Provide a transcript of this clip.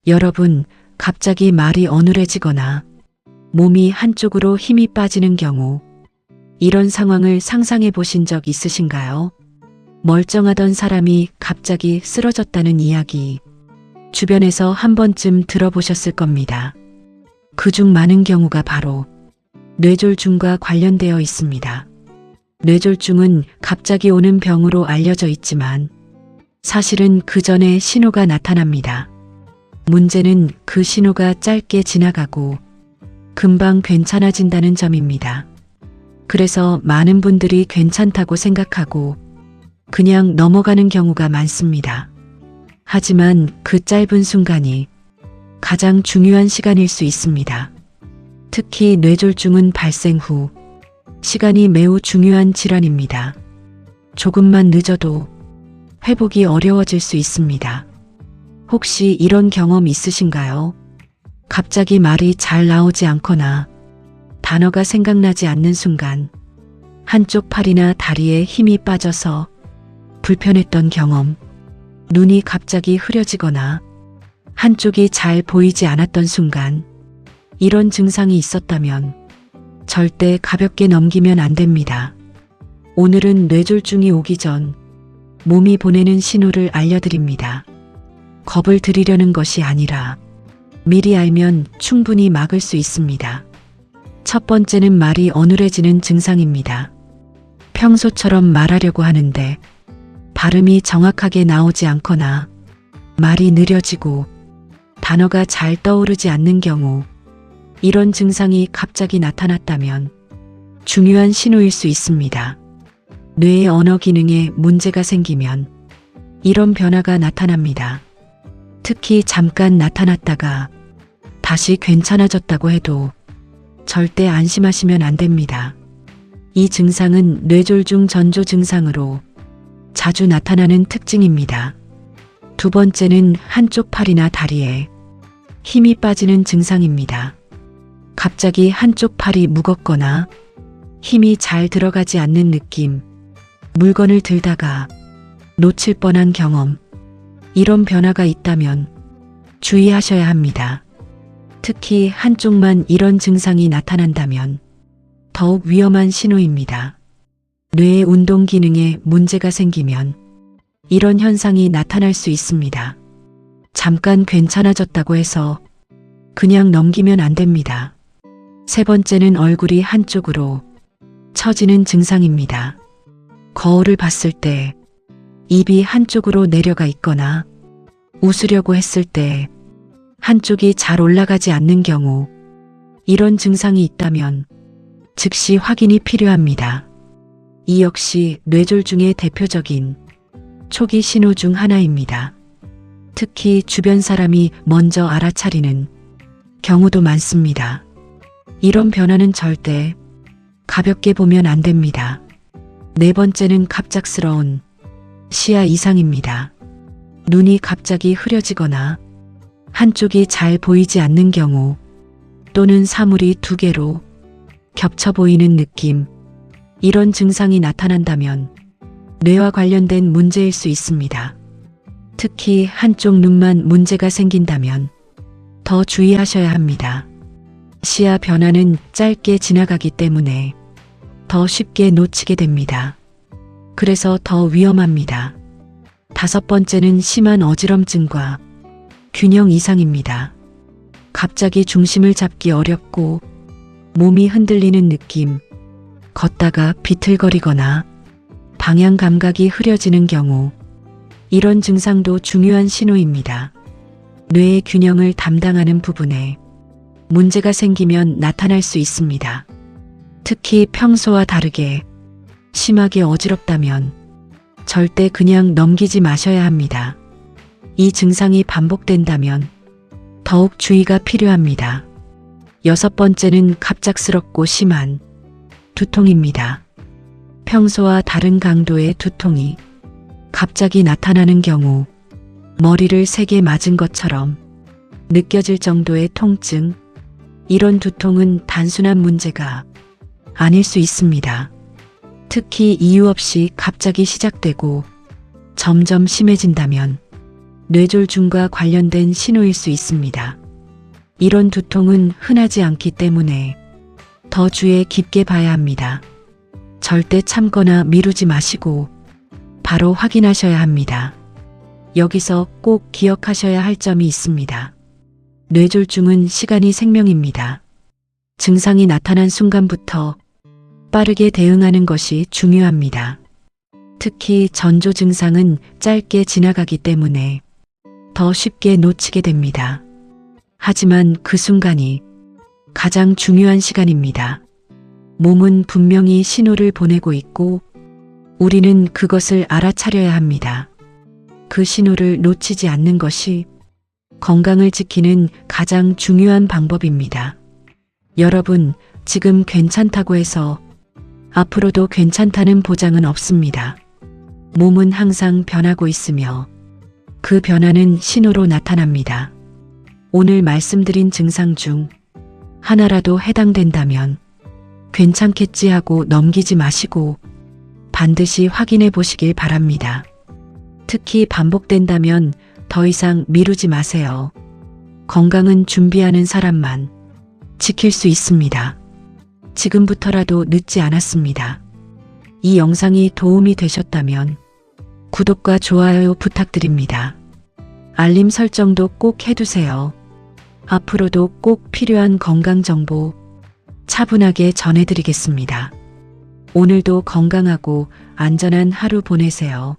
여러분, 갑자기 말이 어눌해지거나 몸이 한쪽으로 힘이 빠지는 경우, 이런 상황을 상상해 보신 적 있으신가요? 멀쩡하던 사람이 갑자기 쓰러졌다는 이야기, 주변에서 한 번쯤 들어보셨을 겁니다. 그중 많은 경우가 바로 뇌졸중과 관련되어 있습니다. 뇌졸중은 갑자기 오는 병으로 알려져 있지만 사실은 그 전에 신호가 나타납니다. 문제는 그 신호가 짧게 지나가고 금방 괜찮아진다는 점입니다. 그래서 많은 분들이 괜찮다고 생각하고 그냥 넘어가는 경우가 많습니다. 하지만 그 짧은 순간이 가장 중요한 시간일 수 있습니다. 특히 뇌졸중은 발생 후 시간이 매우 중요한 질환입니다. 조금만 늦어도 회복이 어려워질 수 있습니다. 혹시 이런 경험 있으신가요? 갑자기 말이 잘 나오지 않거나 단어가 생각나지 않는 순간 한쪽 팔이나 다리에 힘이 빠져서 불편했던 경험, 눈이 갑자기 흐려지거나 한쪽이 잘 보이지 않았던 순간, 이런 증상이 있었다면 절대 가볍게 넘기면 안 됩니다. 오늘은 뇌졸중이 오기 전 몸이 보내는 신호를 알려드립니다. 겁을 들이려는 것이 아니라 미리 알면 충분히 막을 수 있습니다. 첫 번째는 말이 어눌해지는 증상입니다. 평소처럼 말하려고 하는데 발음이 정확하게 나오지 않거나 말이 느려지고 단어가 잘 떠오르지 않는 경우, 이런 증상이 갑자기 나타났다면 중요한 신호일 수 있습니다. 뇌의 언어 기능에 문제가 생기면 이런 변화가 나타납니다. 특히 잠깐 나타났다가 다시 괜찮아졌다고 해도 절대 안심하시면 안 됩니다. 이 증상은 뇌졸중 전조 증상으로 자주 나타나는 특징입니다. 두 번째는 한쪽 팔이나 다리에 힘이 빠지는 증상입니다. 갑자기 한쪽 팔이 무겁거나 힘이 잘 들어가지 않는 느낌, 물건을 들다가 놓칠 뻔한 경험, 이런 변화가 있다면 주의하셔야 합니다. 특히 한쪽만 이런 증상이 나타난다면 더욱 위험한 신호입니다. 뇌의 운동 기능에 문제가 생기면 이런 현상이 나타날 수 있습니다. 잠깐 괜찮아졌다고 해서 그냥 넘기면 안 됩니다. 세 번째는 얼굴이 한쪽으로 처지는 증상입니다. 거울을 봤을 때 입이 한쪽으로 내려가 있거나 웃으려고 했을 때 한쪽이 잘 올라가지 않는 경우, 이런 증상이 있다면 즉시 확인이 필요합니다. 이 역시 뇌졸중의 대표적인 초기 신호 중 하나입니다. 특히 주변 사람이 먼저 알아차리는 경우도 많습니다. 이런 변화는 절대 가볍게 보면 안 됩니다. 네 번째는 갑작스러운 시야 이상입니다. 눈이 갑자기 흐려지거나 한쪽이 잘 보이지 않는 경우, 또는 사물이 두 개로 겹쳐 보이는 느낌, 이런 증상이 나타난다면 뇌와 관련된 문제일 수 있습니다. 특히 한쪽 눈만 문제가 생긴다면 더 주의하셔야 합니다. 시야 변화는 짧게 지나가기 때문에 더 쉽게 놓치게 됩니다. 그래서 더 위험합니다. 다섯 번째는 심한 어지럼증과 균형 이상입니다. 갑자기 중심을 잡기 어렵고 몸이 흔들리는 느낌, 걷다가 비틀거리거나 방향 감각이 흐려지는 경우, 이런 증상도 중요한 신호입니다. 뇌의 균형을 담당하는 부분에 문제가 생기면 나타날 수 있습니다. 특히 평소와 다르게 심하게 어지럽다면 절대 그냥 넘기지 마셔야 합니다. 이 증상이 반복된다면 더욱 주의가 필요합니다. 여섯 번째는 갑작스럽고 심한 두통입니다. 평소와 다른 강도의 두통이 갑자기 나타나는 경우, 머리를 세게 맞은 것처럼 느껴질 정도의 통증, 이런 두통은 단순한 문제가 아닐 수 있습니다. 특히 이유 없이 갑자기 시작되고 점점 심해진다면 뇌졸중과 관련된 신호일 수 있습니다. 이런 두통은 흔하지 않기 때문에 더 주의 깊게 봐야 합니다. 절대 참거나 미루지 마시고 바로 확인하셔야 합니다. 여기서 꼭 기억하셔야 할 점이 있습니다. 뇌졸중은 시간이 생명입니다. 증상이 나타난 순간부터 빠르게 대응하는 것이 중요합니다. 특히 전조 증상은 짧게 지나가기 때문에 더 쉽게 놓치게 됩니다. 하지만 그 순간이 가장 중요한 시간입니다. 몸은 분명히 신호를 보내고 있고 우리는 그것을 알아차려야 합니다. 그 신호를 놓치지 않는 것이 건강을 지키는 가장 중요한 방법입니다. 여러분, 지금 괜찮다고 해서 앞으로도 괜찮다는 보장은 없습니다. 몸은 항상 변하고 있으며 그 변화는 신호로 나타납니다. 오늘 말씀드린 증상 중 하나라도 해당된다면 괜찮겠지 하고 넘기지 마시고 반드시 확인해 보시길 바랍니다. 특히 반복된다면 더 이상 미루지 마세요. 건강은 준비하는 사람만 지킬 수 있습니다. 지금부터라도 늦지 않았습니다. 이 영상이 도움이 되셨다면 구독과 좋아요 부탁드립니다. 알림 설정도 꼭 해두세요. 앞으로도 꼭 필요한 건강 정보 차분하게 전해드리겠습니다. 오늘도 건강하고 안전한 하루 보내세요.